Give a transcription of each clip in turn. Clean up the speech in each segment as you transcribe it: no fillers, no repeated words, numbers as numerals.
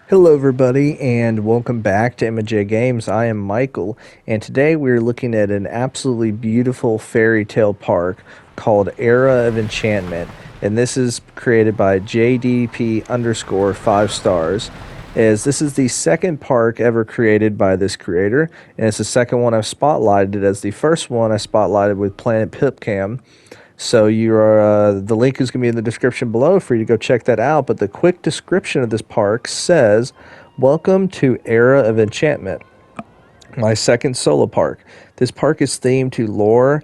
Hello, everybody, and welcome back to MJ Games. I am Michael, and today we're looking at an absolutely beautiful fairy tale park called Era of Enchantment, and this is created by JDP underscore 5 stars. As this is the second park ever created by this creator, and it's the second one I've spotlighted. As the first one I spotlighted with Planet Pipcam. So the link is going to be in the description below for you to go check that out. But the quick description of this park says, "Welcome to Era of Enchantment, my second solo park. This park is themed to lore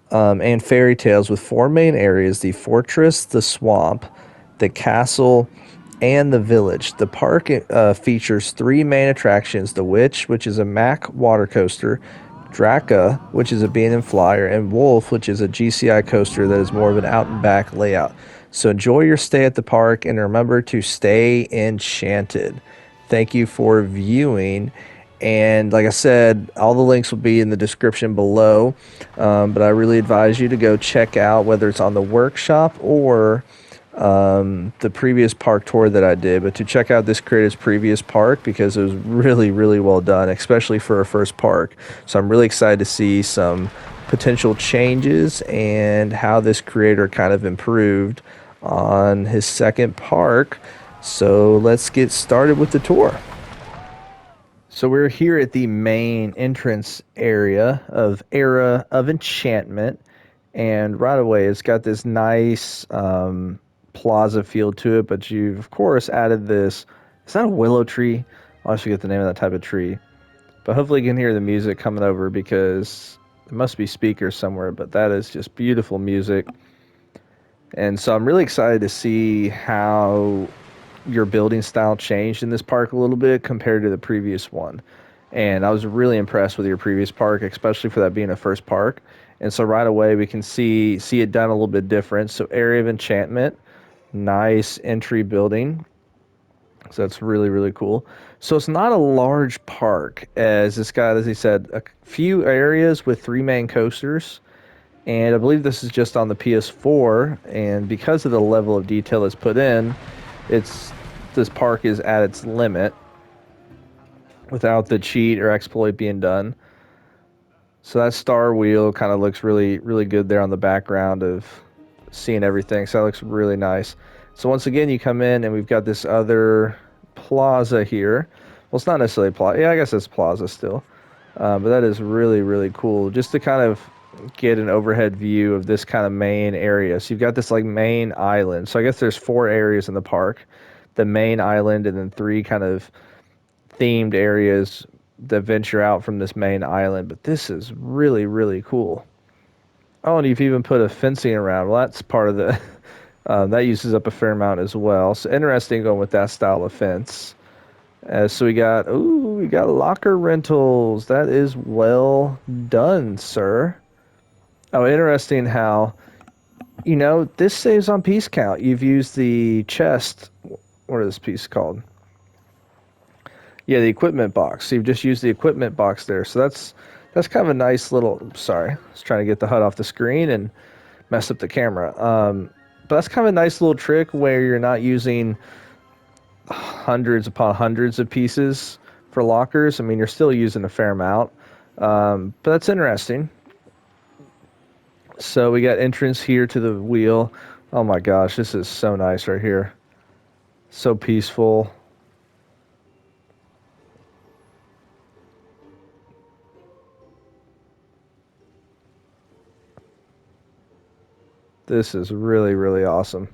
and fairy tales with four main areas: the fortress, the swamp, the castle, and the village. The park features three main attractions: the Witch, which is a Mack water coaster, Draca, which is a bean and flyer, and Wolf, which is a GCI coaster that is more of an out and back layout. So enjoy your stay at the park and remember to stay enchanted." Thank you for viewing. And like I said, all the links will be in the description below. But I really advise you to go check out whether it's on the workshop or the previous park tour that I did, but to check out this creator's previous park because it was really, really well done, especially for a first park. So I'm really excited to see some potential changes and how this creator kind of improved on his second park. So let's get started with the tour. So we're here at the main entrance area of Era of Enchantment, and right away it's got this nice plaza feel to it, but you've of course added this. Is that a willow tree? I always forget the name of that type of tree. But hopefully you can hear the music coming over because there must be speakers somewhere, but that is just beautiful music. And so I'm really excited to see how your building style changed in this park a little bit compared to the previous one. And I was really impressed with your previous park, especially for that being a first park. And so right away we can see it done a little bit different. So Area of Enchantment, nice entry building. So that's really, really cool. So it's not a large park, as this guy, as he said, a few areas with three main coasters. And I believe this is just on the PS4. And because of the level of detail that's put in, this park is at its limit without the cheat or exploit being done. So that star wheel kind of looks really, really good there on the background of seeing everything. So that looks really nice. So once again, you come in and we've got this other plaza here. Well, it's not necessarily a plaza. Yeah, I guess it's plaza still. But that is really, really cool. Just to kind of get an overhead view of this kind of main area. So you've got this like main island. So I guess there's four areas in the park. The main island and then three kind of themed areas that venture out from this main island. But this is really, really cool. Oh, and you've even put a fencing around. Well, that's part of the that uses up a fair amount as well. So interesting going with that style of fence. So we got locker rentals. That is well done, sir. Oh, interesting how this saves on piece count. You've used the chest. What is this piece called? Yeah, the equipment box. So you've just used the equipment box there. So that's kind of a nice little. Sorry, I was trying to get the HUD off the screen and mess up the camera. But that's kind of a nice little trick where you're not using hundreds upon hundreds of pieces for lockers. I mean, you're still using a fair amount, but that's interesting. So we got entrance here to the wheel. Oh my gosh, this is so nice right here. So peaceful. This is really, really awesome.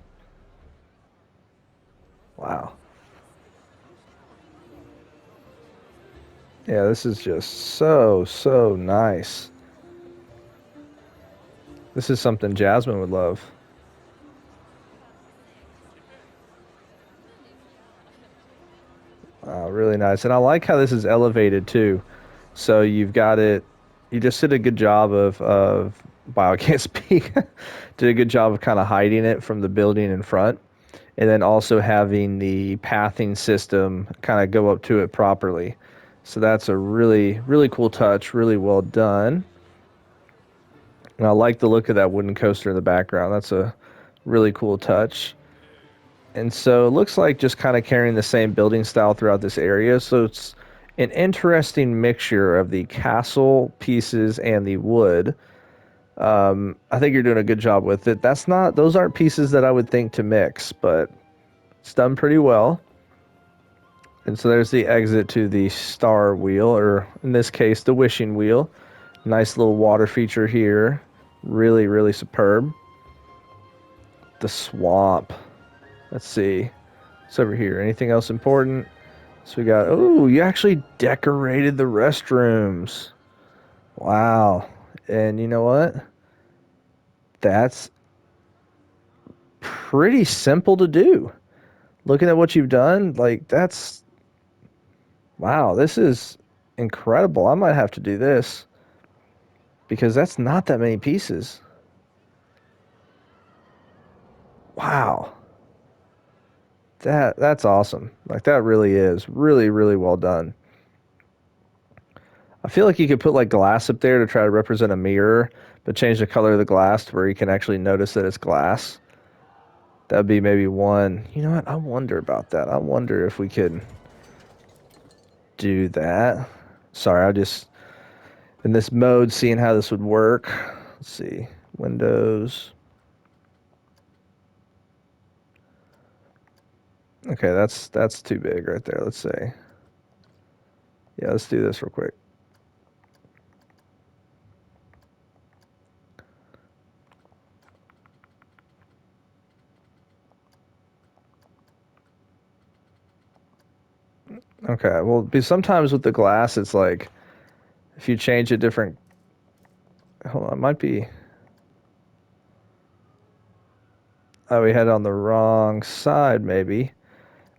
Wow. Yeah, this is just so, so nice. This is something Jasmine would love. Really nice. And I like how this is elevated too. So you've got it, you just did a good job wow, I can't speak. Did a good job of kind of hiding it from the building in front. And then also having the pathing system kind of go up to it properly. So that's a really, really cool touch. Really well done. And I like the look of that wooden coaster in the background. That's a really cool touch. And so it looks like just kind of carrying the same building style throughout this area. So it's an interesting mixture of the castle pieces and the wood. I think you're doing a good job with it. Those aren't pieces that I would think to mix, but it's done pretty well. And so there's the exit to the star wheel, or in this case, the wishing wheel. Nice little water feature here. Really, really superb. The swamp. Let's see. What's over here? Anything else important? So we got, oh, you actually decorated the restrooms. Wow. And you know what? That's pretty simple to do. Looking at what you've done, like, wow, this is incredible. I might have to do this because that's not that many pieces. Wow. That's awesome. Like, that really is really, really well done. I feel like you could put like glass up there to try to represent a mirror, but change the color of the glass to where you can actually notice that it's glass. That'd be maybe one. You know what? I wonder about that. I wonder if we could do that. Sorry, I just in this mode seeing how this would work. Let's see. Windows. Okay, that's too big right there. Let's say. Yeah, let's do this real quick. Okay, well, sometimes with the glass, it's like if you change a different. Hold on, it might be. Oh, we had it on the wrong side, maybe.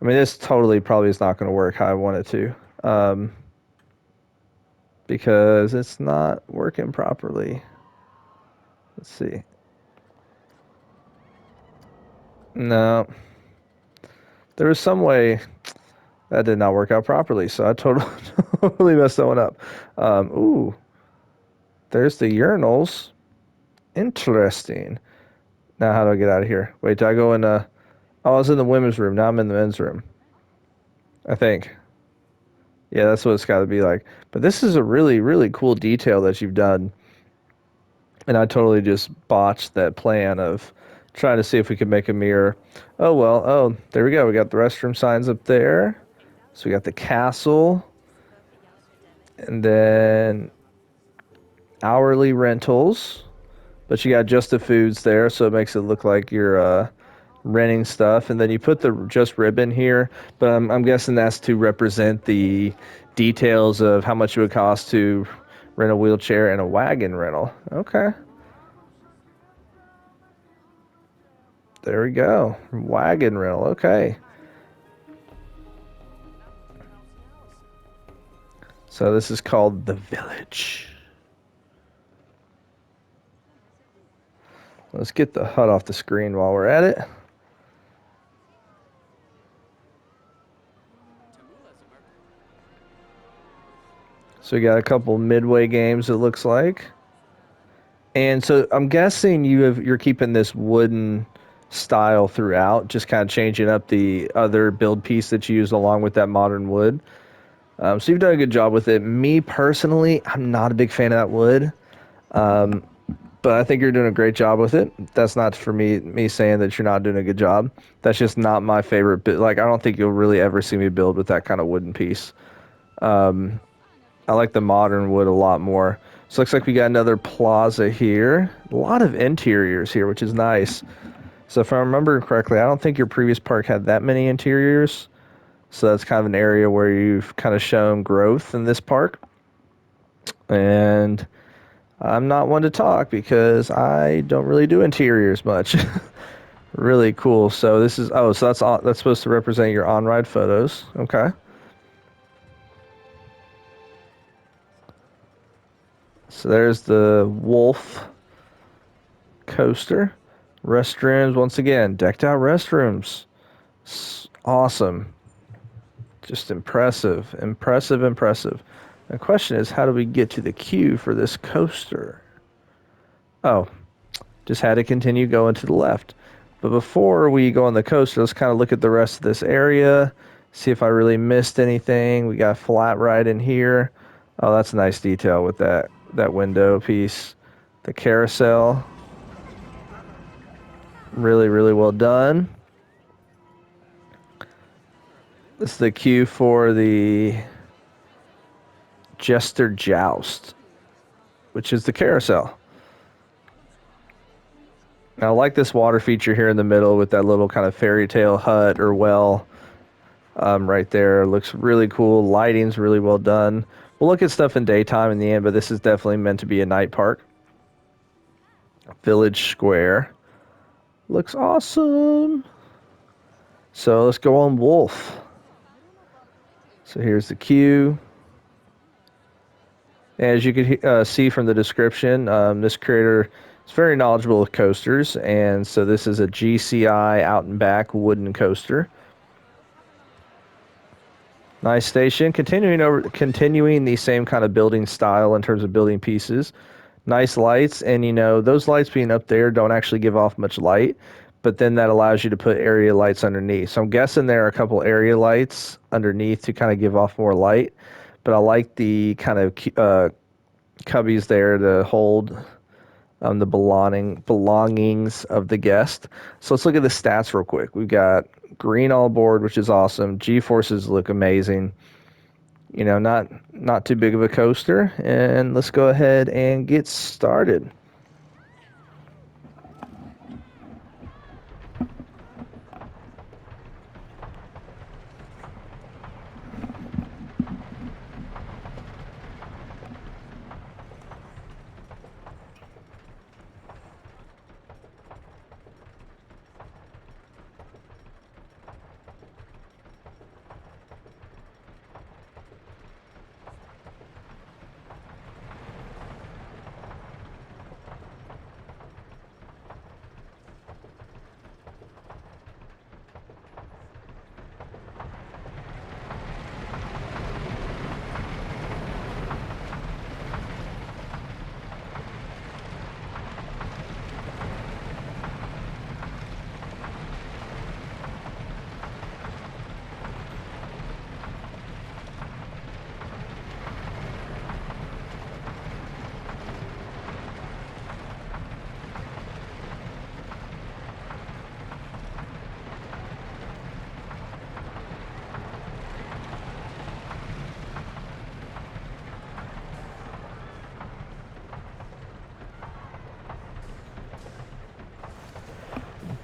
I mean, this totally probably is not going to work how I want it to, because it's not working properly. Let's see. No, there was some way that did not work out properly, so I totally, totally messed that one up. Ooh, there's the urinals. Interesting. Now, how do I get out of here? Wait, do I go in? Oh, I was in the women's room. Now I'm in the men's room. I think. Yeah, that's what it's got to be like. But this is a really, really cool detail that you've done. And I totally just botched that plan of trying to see if we could make a mirror. Oh, well. Oh, there we go. We got the restroom signs up there. So we got the castle. And then hourly rentals. But you got just the foods there. So it makes it look like you're renting stuff. And then you put the just ribbon here. But I'm guessing that's to represent the details of how much it would cost to rent a wheelchair and a wagon rental. Okay. There we go. Wagon rental. Okay. So this is called the village. Let's get the HUD off the screen while we're at it. So we got a couple midway games, it looks like. And so I'm guessing you're keeping this wooden style throughout, just kind of changing up the other build piece that you use along with that modern wood. So you've done a good job with it. Me personally, I'm not a big fan of that wood, but I think you're doing a great job with it. That's not for me saying that you're not doing a good job. That's just not my favorite bit. Like, I don't think you'll really ever see me build with that kind of wooden piece. I like the modern wood a lot more. So looks like we got another plaza here. A lot of interiors here, which is nice. So if I remember correctly, I don't think your previous park had that many interiors. So that's kind of an area where you've kind of shown growth in this park. And I'm not one to talk because I don't really do interiors much. Really cool. So this is, oh, so that's supposed to represent your on-ride photos. Okay. So there's the wolf coaster. Restrooms, once again, decked out restrooms. Awesome. Just impressive. Impressive, impressive. The question is, how do we get to the queue for this coaster? Oh, just had to continue going to the left. But before we go on the coaster, let's kind of look at the rest of this area, see if I really missed anything. We got flat ride in here. Oh, that's a nice detail with that window piece. The carousel, really, really well done. This is the cue for the Jester Joust, which is the carousel. Now, I like this water feature here in the middle with that little kind of fairy tale hut or well right there. Looks really cool. Lighting's really well done. We'll look at stuff in daytime in the end, but this is definitely meant to be a night park. Village Square. Looks awesome. So let's go on Wolf. So here's the queue. As you can see from the description, this creator is very knowledgeable with coasters, and so this is a GCI out and back wooden coaster. Nice station. Continuing the same kind of building style in terms of building pieces. Nice lights, and those lights being up there don't actually give off much light, but then that allows you to put area lights underneath. So I'm guessing there are a couple area lights underneath to kind of give off more light, but I like the kind of cubbies there to hold the belongings of the guest. So let's look at the stats real quick. We've got green all board, which is awesome. G-forces look amazing. Not too big of a coaster. And let's go ahead and get started.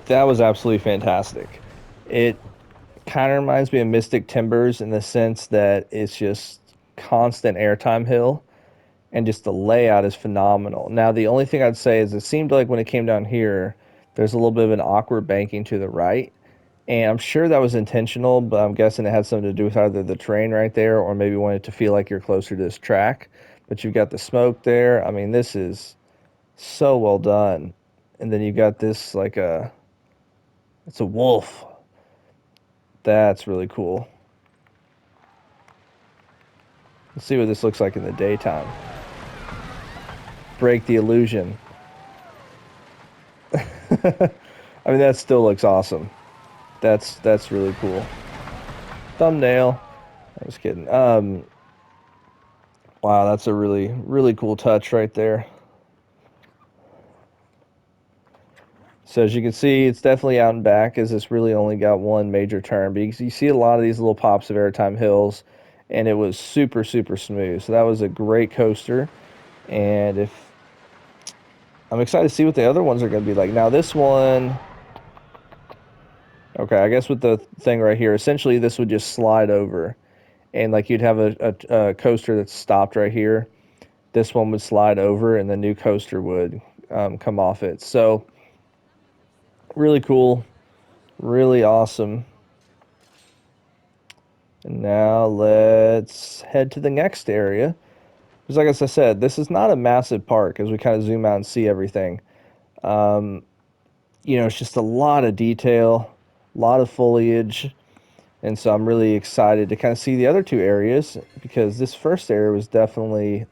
That was absolutely fantastic. It kind of reminds me of Mystic Timbers in the sense that it's just constant airtime hill and just the layout is phenomenal. Now, the only thing I'd say is it seemed like when it came down here, there's a little bit of an awkward banking to the right. And I'm sure that was intentional, but I'm guessing it had something to do with either the terrain right there or maybe wanted to feel like you're closer to this track. But you've got the smoke there. I mean, this is so well done. And then you got this it's a wolf. That's really cool. Let's see what this looks like in the daytime. Break the illusion. I mean, that still looks awesome. That's really cool. Thumbnail. I was kidding. Wow, that's a really really cool touch right there. So as you can see, it's definitely out and back as this really only got one major turn. But you see a lot of these little pops of airtime hills, and it was super, super smooth. So that was a great coaster. And if I'm excited to see what the other ones are going to be like. Now this one, okay, I guess with the thing right here, essentially this would just slide over. And like you'd have a coaster that's stopped right here. This one would slide over and the new coaster would come off it. So really cool. Really awesome. And now let's head to the next area. Because like as I said, this is not a massive park as we kind of zoom out and see everything. Um, it's just a lot of detail, a lot of foliage. And so I'm really excited to kind of see the other two areas because this first area was definitely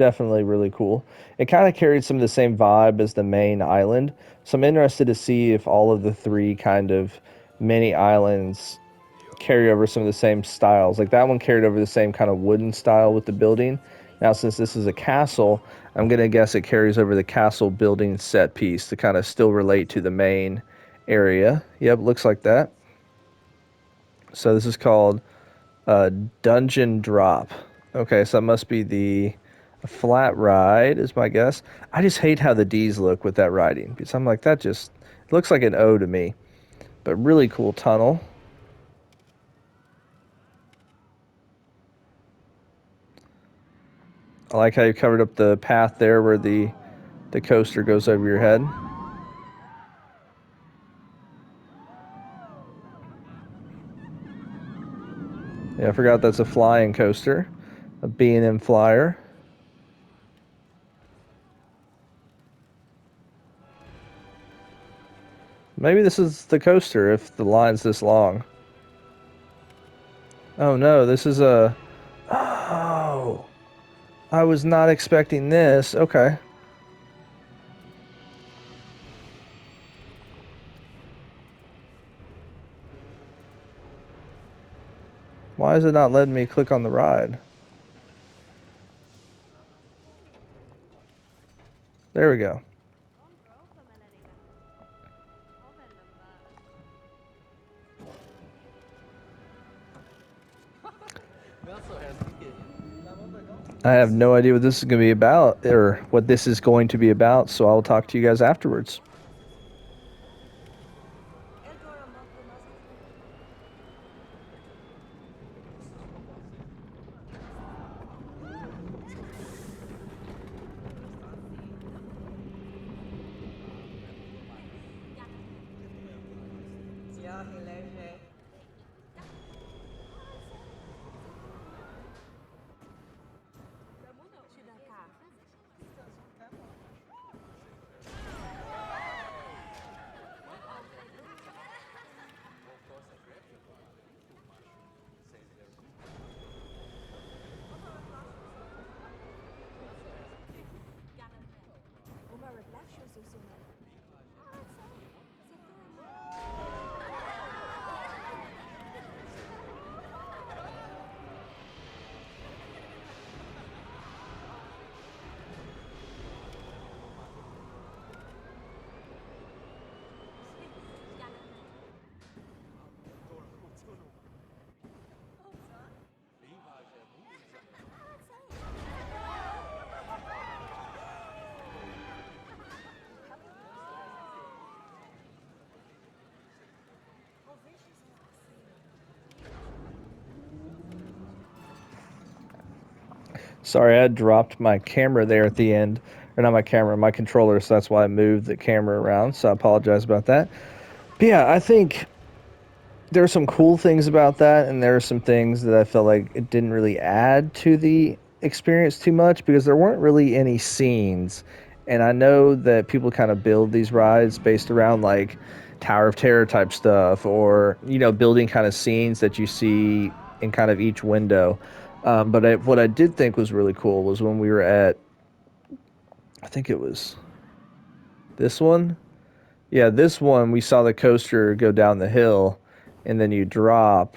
definitely really cool. It kind of carried some of the same vibe as the main island. So I'm interested to see if all of the three kind of mini islands carry over some of the same styles. Like that one carried over the same kind of wooden style with the building. Now, since this is a castle, I'm going to guess it carries over the castle building set piece to kind of still relate to the main area. Yep, looks like that. So this is called Dungeon Drop. Okay, so that must be the flat ride, is my guess. I just hate how the D's look with that writing because I'm like, that just it looks like an O to me. But really cool tunnel. I like how you covered up the path there where the coaster goes over your head. Yeah, I forgot that's a flying coaster, a B&M Flyer. Maybe this is the coaster if the line's this long. Oh no, this is a... Oh, I was not expecting this. Okay. Why is it not letting me click on the ride? There we go. I have no idea what this is going to be about or what this is going to be about, so I'll talk to you guys afterwards. Sorry, I dropped my camera there at the end. Or not my camera, my controller, so that's why I moved the camera around. So I apologize about that. But yeah, I think there are some cool things about that, and there are some things that I felt like it didn't really add to the experience too much because there weren't really any scenes. And I know that people kind of build these rides based around like Tower of Terror type stuff or, building kind of scenes that you see in kind of each window. But what I did think was really cool was when we were at, I think it was this one. Yeah, this one, we saw the coaster go down the hill and then you drop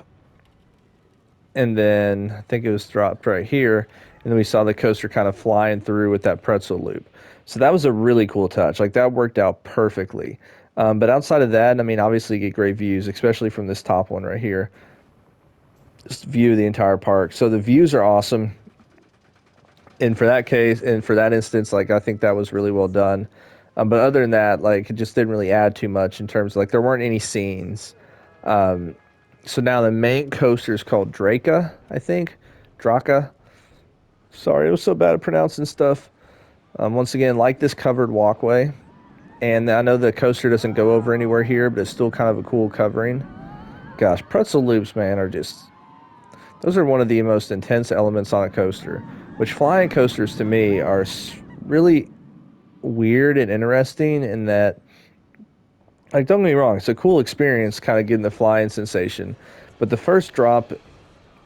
and then I think it was dropped right here, and then we saw the coaster kind of flying through with that pretzel loop. So that was a really cool touch. Like that worked out perfectly. But outside of that, I mean, obviously you get great views, especially from this top one right here. Just view the entire park. So the views are awesome. And for that case, and for that instance, like I think that was really well done. But other than that, like it just didn't really add too much in terms of like there weren't any scenes. Um, so now the main coaster is called Draca, I think. Draca. Sorry, it was so bad at pronouncing stuff. Once again, like this covered walkway. And I know the coaster doesn't go over anywhere here, but it's still kind of a cool covering. Gosh, pretzel loops, man, are just... Those are one of the most intense elements on a coaster. Which flying coasters, to me, are really weird and interesting in that... Like, don't get me wrong, it's a cool experience kind of getting the flying sensation. But the first drop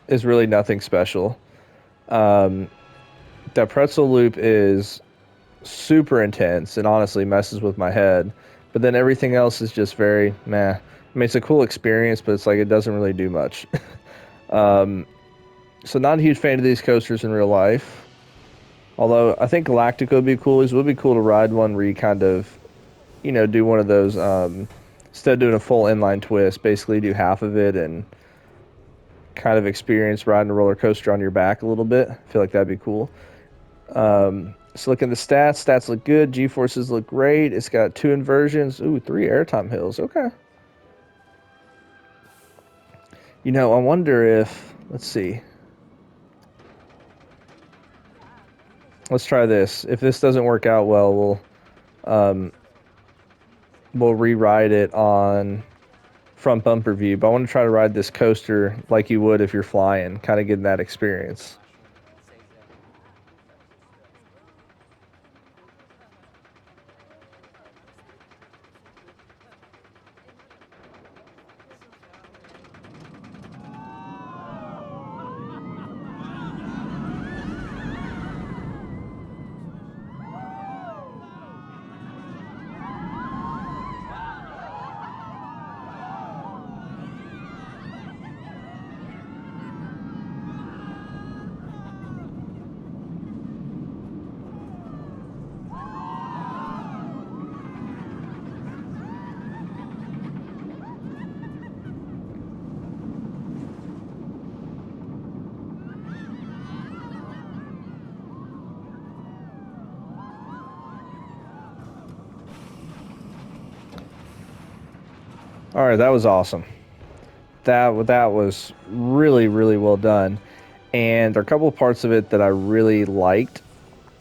is really nothing special. That pretzel loop is super intense and honestly messes with my head. But then everything else is just very meh. I mean, it's a cool experience, but it's like it doesn't really do much. So not a huge fan of these coasters in real life. Although I think Galactica would be cool. It would be cool to ride one where you kind of, do one of those, instead of doing a full inline twist, basically do half of it and kind of experience riding a roller coaster on your back a little bit. I feel like that'd be cool. So looking at the stats, stats look good. G-forces look great. It's got 2 inversions. Ooh, 3 airtime hills. Okay. I wonder if, let's see. Let's try this. If this doesn't work out well, we'll rewrite it on front bumper view. But I want to try to ride this coaster like you would if you're flying, kind of getting that experience. All right, that was awesome. That was really, really well done. And there are a couple of parts of it that I really liked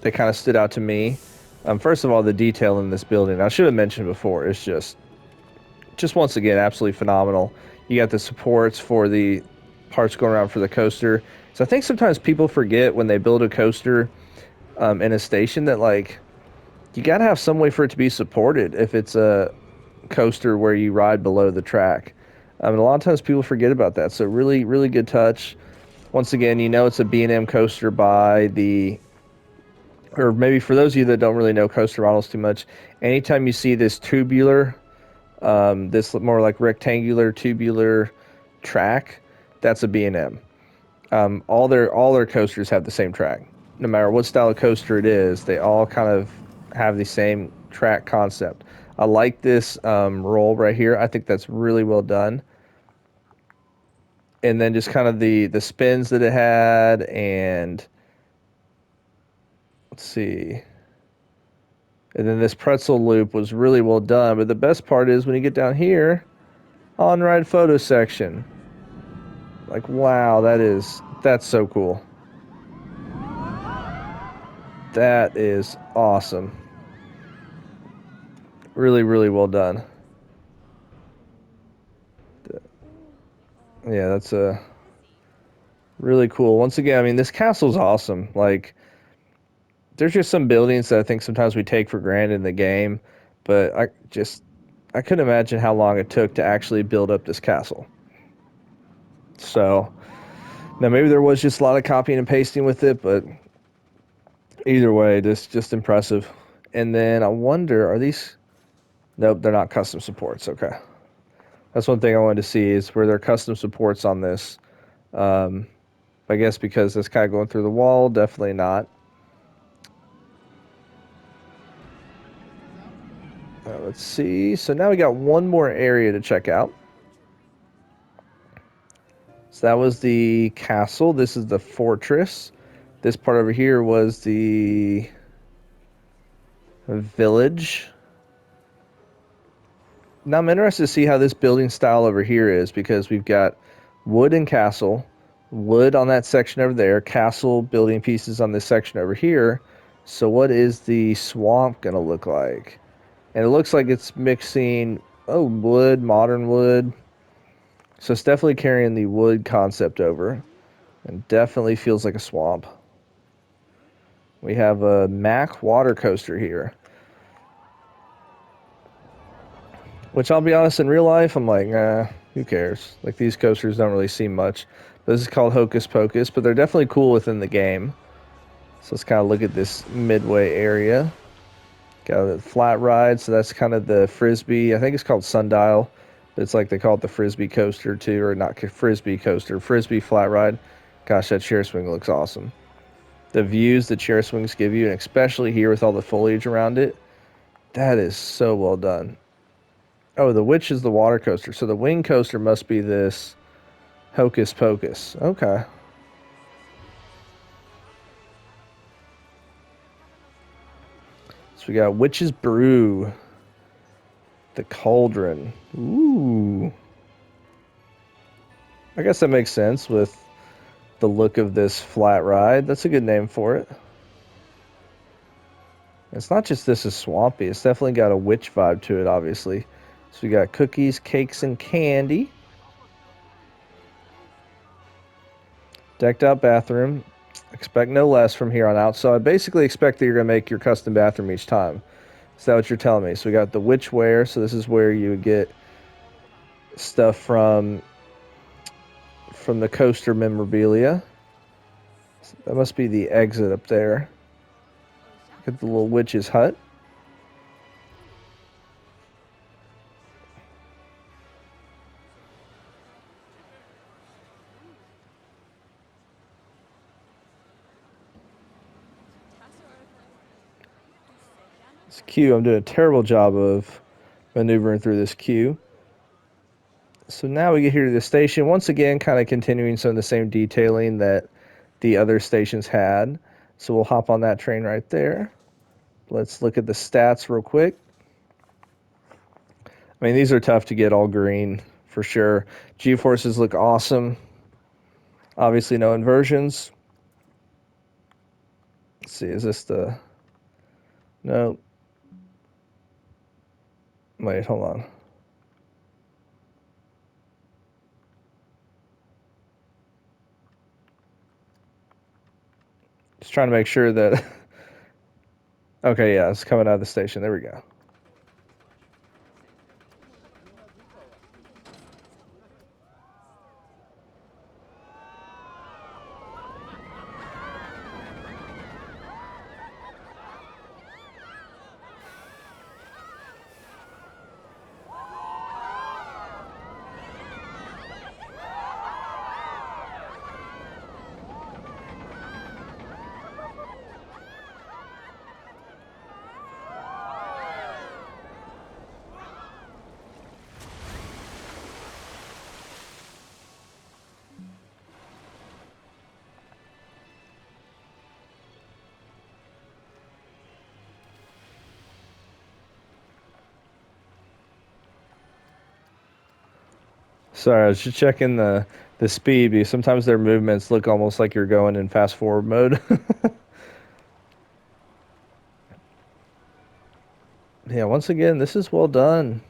that kind of stood out to me. First of all, the detail in this building. I should have mentioned before. It's just once again, absolutely phenomenal. You got the supports for the parts going around for the coaster. So I think sometimes people forget when they build a coaster in a station that like you got to have some way for it to be supported if it's a coaster where you ride below the track. And a lot of times people forget about that. So really, really good touch. Once again, it's a B&M coaster by the, or maybe for those of you that don't really know coaster models too much, anytime you see this tubular, this more like rectangular tubular track, that's a B&M. All their coasters have the same track. No matter what style of coaster it is, they all kind of have the same track concept. I like this roll right here. I think that's really well done. And then just kind of the spins that it had, and let's see. And then this pretzel loop was really well done. But the best part is when you get down here, on-ride photo section. Like, wow, that's so cool. That is awesome. Really, really well done. Yeah, that's a really cool. Once again, I mean, this castle's awesome. Like, there's just some buildings that I think sometimes we take for granted in the game, but I couldn't imagine how long it took to actually build up this castle. So, now maybe there was just a lot of copying and pasting with it, but either way, this just impressive. And then I wonder, are these? Nope, they're not custom supports. Okay, that's one thing I wanted to see is where there are custom supports on this. I guess because it's kind of going through the wall, definitely not. Let's see. So now we got one more area to check out. So that was the castle. This is the fortress. This part over here was the village. Now I'm interested to see how this building style over here is because we've got wood and castle, wood on that section over there, castle building pieces on this section over here. So what is the swamp going to look like? And it looks like it's mixing, wood, modern wood. So it's definitely carrying the wood concept over. And definitely feels like a swamp. We have a Mack water coaster here. Which I'll be honest, in real life, I'm like, who cares? Like, these coasters don't really seem much. This is called Hocus Pocus, but they're definitely cool within the game. So let's kind of look at this midway area. Got a flat ride, so that's kind of the frisbee. I think it's called sundial. It's like they call it the frisbee coaster too, or not frisbee coaster, frisbee flat ride. Gosh, that chair swing looks awesome. The views the chair swings give you, and especially here with all the foliage around it, that is so well done. Oh, the witch is the water coaster, so the wing coaster must be this hocus pocus. Okay. So we got Witch's Brew, the Cauldron. Ooh. I guess that makes sense with the look of this flat ride. That's a good name for it. It's not just this is swampy. It's definitely got a witch vibe to it, obviously. So we got cookies, cakes, and candy. Decked out bathroom. Expect no less from here on out. So I basically expect that you're going to make your custom bathroom each time. Is that what you're telling me? So we got the witchware. So this is where you would get stuff from the coaster memorabilia. That must be the exit up there. Look at the little witch's hut. This queue, I'm doing a terrible job of maneuvering through this queue. So now we get here to the station. Once again, kind of continuing some of the same detailing that the other stations had. So we'll hop on that train right there. Let's look at the stats real quick. I mean, these are tough to get all green for sure. G-forces look awesome. Obviously, no inversions. Let's see, is this the... No. Wait, hold on. Just trying to make sure that... Okay, yeah, it's coming out of the station. There we go. Sorry, I was just checking the speed because sometimes their movements look almost like you're going in fast forward mode. Yeah, once again, this is well done.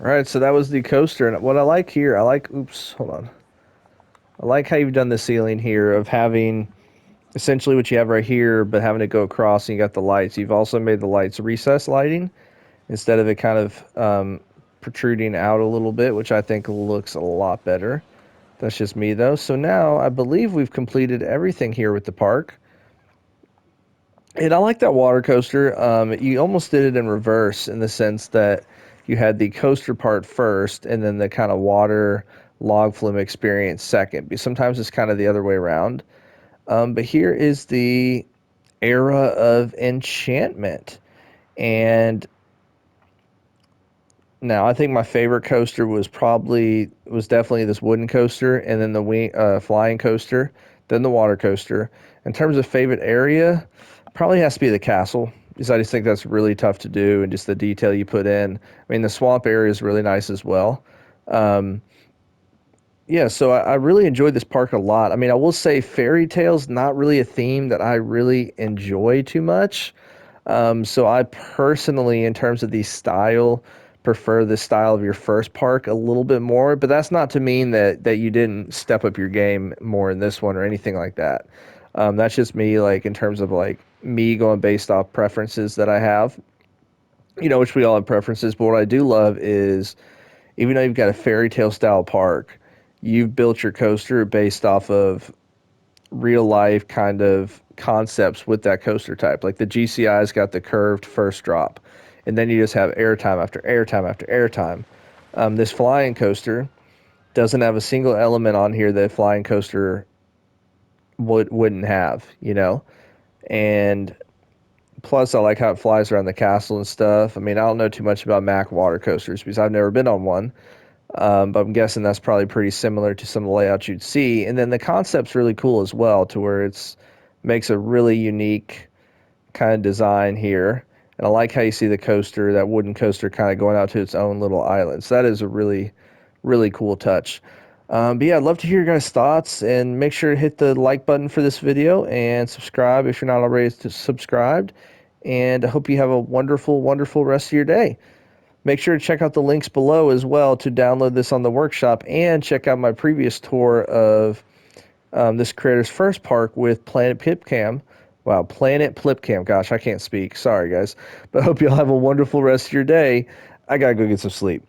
All right, so that was the coaster, and what I like here, I like. Oops, hold on. I like how you've done the ceiling here of having essentially what you have right here, but having it go across, and you got the lights. You've also made the lights recess lighting instead of it kind of protruding out a little bit, which I think looks a lot better. That's just me though. So now I believe we've completed everything here with the park. And I like that water coaster. You almost did it in reverse in the sense that you had the coaster part first and then the kind of water log flume experience second. Because sometimes it's kind of the other way around. But here is the era of enchantment. And now I think my favorite coaster was definitely this wooden coaster and then the flying coaster then the water coaster. In terms of favorite area, probably has to be the castle because I just think that's really tough to do and just the detail you put in. I mean, the swamp area is really nice as well. Um, yeah, so I really enjoyed this park a lot. I mean, I will say fairy tales not really a theme that I really enjoy too much. So I personally, in terms of the style, prefer the style of your first park a little bit more. But that's not to mean that you didn't step up your game more in this one or anything like that. That's just me, like in terms of like me going based off preferences that I have. Which we all have preferences. But what I do love is even though you've got a fairy tale style park, you've built your coaster based off of real life kind of concepts with that coaster type. Like the GCI's got the curved first drop, and then you just have airtime after airtime after airtime. This flying coaster doesn't have a single element on here that a flying coaster wouldn't have, and plus I like how it flies around the castle and stuff. I mean, I don't know too much about Mac water coasters because I've never been on one. But I'm guessing that's probably pretty similar to some of the layouts you'd see. And then the concept's really cool as well, to where it's makes a really unique kind of design here. And I like how you see the coaster, that wooden coaster, kind of going out to its own little island. So that is a really, really cool touch. But yeah, I'd love to hear your guys' thoughts, and make sure to hit the like button for this video and subscribe if you're not already subscribed. And I hope you have a wonderful, wonderful rest of your day. Make sure to check out the links below as well to download this on the workshop, and check out my previous tour of this creator's first park with Planet Plipcam. Wow, Planet Plipcam. Gosh, I can't speak. Sorry, guys. But I hope you'll have a wonderful rest of your day. I got to go get some sleep.